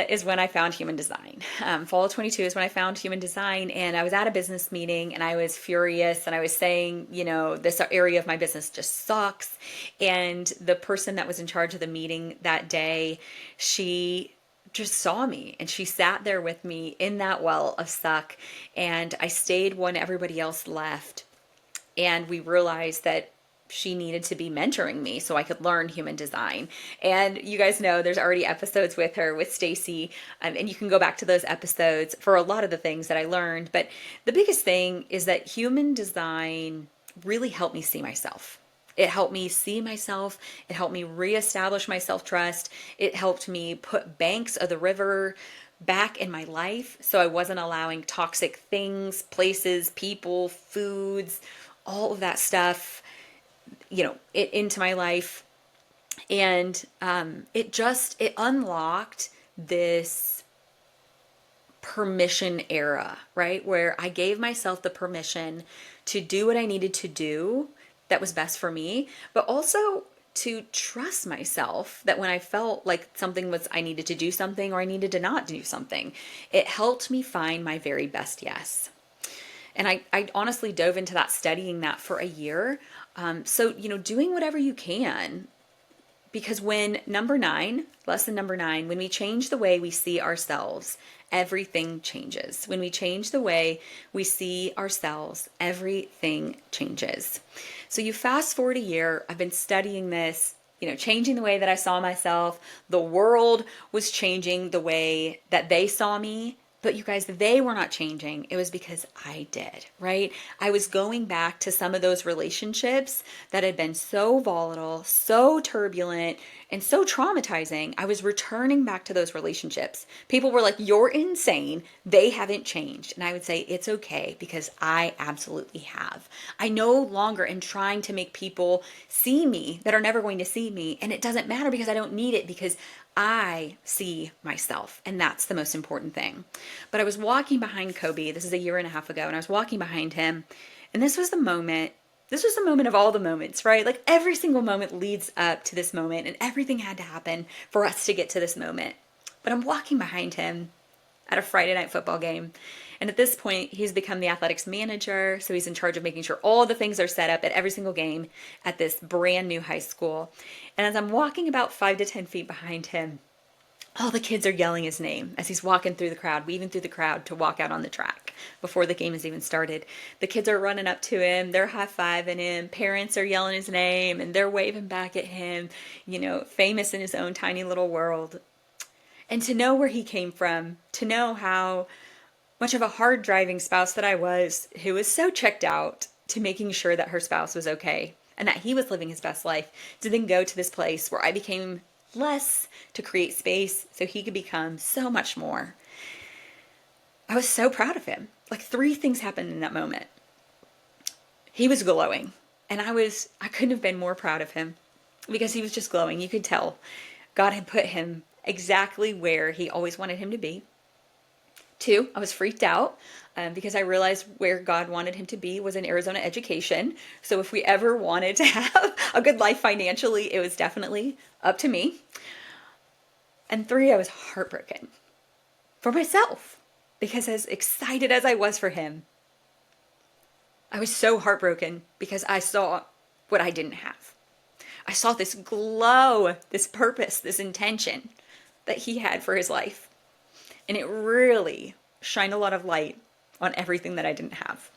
Speaker 1: is when I found human design. Fall of 22 is when I found human design, and I was at a business meeting and I was furious and I was saying, this area of my business just sucks. And the person that was in charge of the meeting that day, she just saw me and she sat there with me in that well of suck. And I stayed when everybody else left. And we realized that she needed to be mentoring me so I could learn human design. And you guys know there's already episodes with her, with Stacy, and you can go back to those episodes for a lot of the things that I learned. But the biggest thing is that human design really helped me see myself. It helped me see myself. It helped me reestablish my self-trust. It helped me put banks of the river back in my life so I wasn't allowing toxic things, places, people, foods, all of that stuff into my life. And it unlocked this permission era, right? Where I gave myself the permission to do what I needed to do that was best for me, but also to trust myself that when I felt like I needed to do something or I needed to not do something, it helped me find my very best yes. And I honestly dove into that, studying that for a year. So, doing whatever you can, because when lesson number 9, when we change the way we see ourselves, everything changes. When we change the way we see ourselves, everything changes. So you fast forward a year, I've been studying this, changing the way that I saw myself. The world was changing the way that they saw me. But you guys, they were not changing. It was because I did, right? I was going back to some of those relationships that had been so volatile, so turbulent, and so traumatizing. I was returning back to those relationships. People were like, "You're insane. They haven't changed." And I would say, it's okay, because I absolutely have. I no longer am trying to make people see me that are never going to see me. And it doesn't matter, because I don't need it, because I see myself, and that's the most important thing. But I was walking behind Kobe, this is a year and a half ago, and I was walking behind him, and this was the moment of all the moments, right? Like every single moment leads up to this moment, and everything had to happen for us to get to this moment. But I'm walking behind him at a Friday night football game. And at this point, he's become the athletics manager. So he's in charge of making sure all the things are set up at every single game at this brand new high school. And as I'm walking about 5 to 10 feet behind him, all the kids are yelling his name as he's walking through the crowd, weaving through the crowd to walk out on the track before the game has even started. The kids are running up to him. They're high-fiving him. Parents are yelling his name, and they're waving back at him, famous in his own tiny little world. And to know where he came from, to know how much of a hard driving spouse that I was, who was so checked out to making sure that her spouse was okay and that he was living his best life, to then go to this place where I became less to create space so he could become so much more. I was so proud of him. Like 3 things happened in that moment. He was glowing, and I couldn't have been more proud of him, because he was just glowing. You could tell God had put him exactly where he always wanted him to be. 2, I was freaked out because I realized where God wanted him to be was in Arizona education. So if we ever wanted to have a good life financially, it was definitely up to me. And 3, I was heartbroken for myself, because as excited as I was for him, I was so heartbroken because I saw what I didn't have. I saw this glow, this purpose, this intention that he had for his life. And it really shined a lot of light on everything that I didn't have.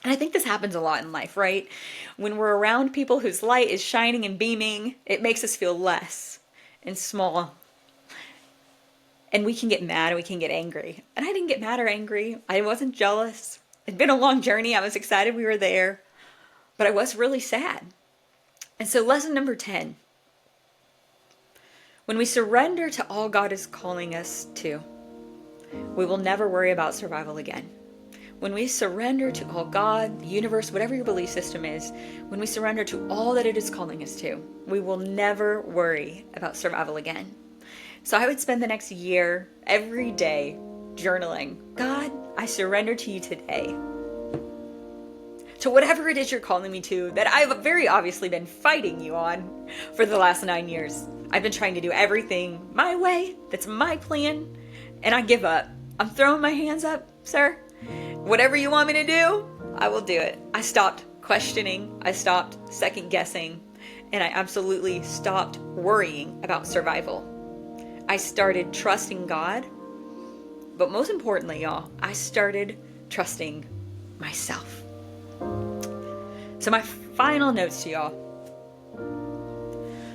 Speaker 1: And I think this happens a lot in life, right? When we're around people whose light is shining and beaming, it makes us feel less and small. And we can get mad and we can get angry. And I didn't get mad or angry. I wasn't jealous. It'd been a long journey. I was excited we were there. But I was really sad. And so lesson number 10. When we surrender to all God is calling us to, we will never worry about survival again. When we surrender to all God, the universe, whatever your belief system is, when we surrender to all that it is calling us to, we will never worry about survival again. So I would spend the next year, every day, journaling. God, I surrender to you today. to whatever it is you're calling me to that I've very obviously been fighting you on for the last 9 years. I've been trying to do everything my way, that's my plan, and I give up. I'm throwing my hands up, sir. Whatever you want me to do, I will do it. I stopped questioning, I stopped second guessing, and I absolutely stopped worrying about survival. I started trusting God, but most importantly, y'all, I started trusting myself. So my final notes to y'all: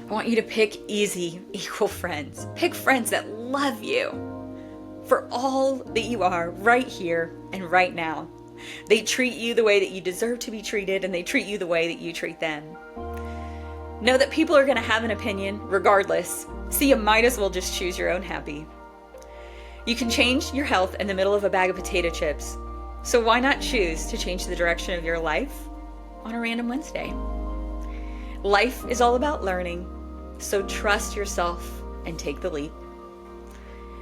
Speaker 1: I want you to pick easy, equal friends. Pick friends that love you for all that you are right here and right now. They treat you the way that you deserve to be treated, and they treat you the way that you treat them. Know that people are going to have an opinion regardless, so you might as well just choose your own happy. You can change your health in the middle of a bag of potato chips, so why not choose to change the direction of your life on a random Wednesday? Life is all about learning, so trust yourself and take the leap.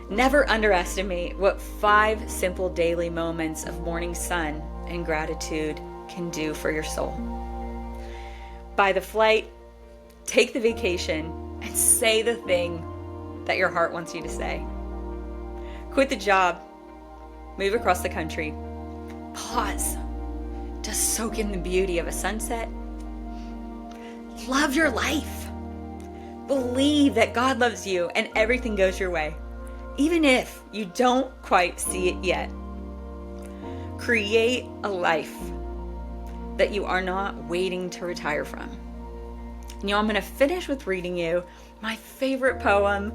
Speaker 1: Never underestimate what 5 simple daily moments of morning sun and gratitude can do for your soul. Buy the flight, take the vacation, and say the thing that your heart wants you to say. Quit the job, move across the country, pause to soak in the beauty of a sunset. Love your life. Believe that God loves you and everything goes your way, even if you don't quite see it yet. Create a life that you are not waiting to retire from. And I'm going to finish with reading you my favorite poem.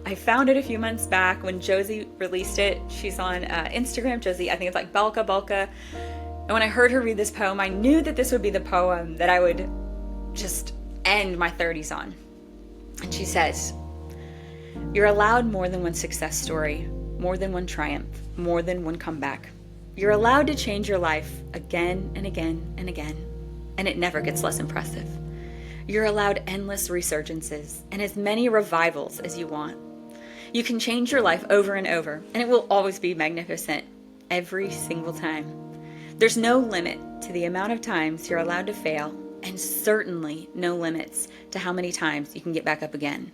Speaker 1: I found it a few months back when Josie released it. She's on Instagram, Josie, I think it's like Belka. And when I heard her read this poem, I knew that this would be the poem that I would just end my 30s on. And she says, "You're allowed more than one success story, more than one triumph, more than one comeback. You're allowed to change your life again and again and again, and it never gets less impressive. You're allowed endless resurgences and as many revivals as you want. You can change your life over and over, and it will always be magnificent every single time. There's no limit to the amount of times you're allowed to fail, and certainly no limits to how many times you can get back up again.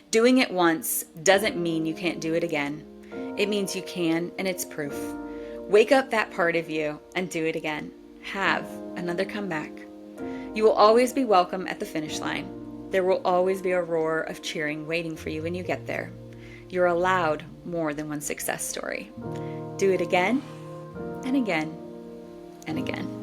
Speaker 1: Doing it once doesn't mean you can't do it again. It means you can, and it's proof. Wake up that part of you and do it again. Have another comeback. You will always be welcome at the finish line. There will always be a roar of cheering waiting for you when you get there. You're allowed more than one success story. Do it again and again and again."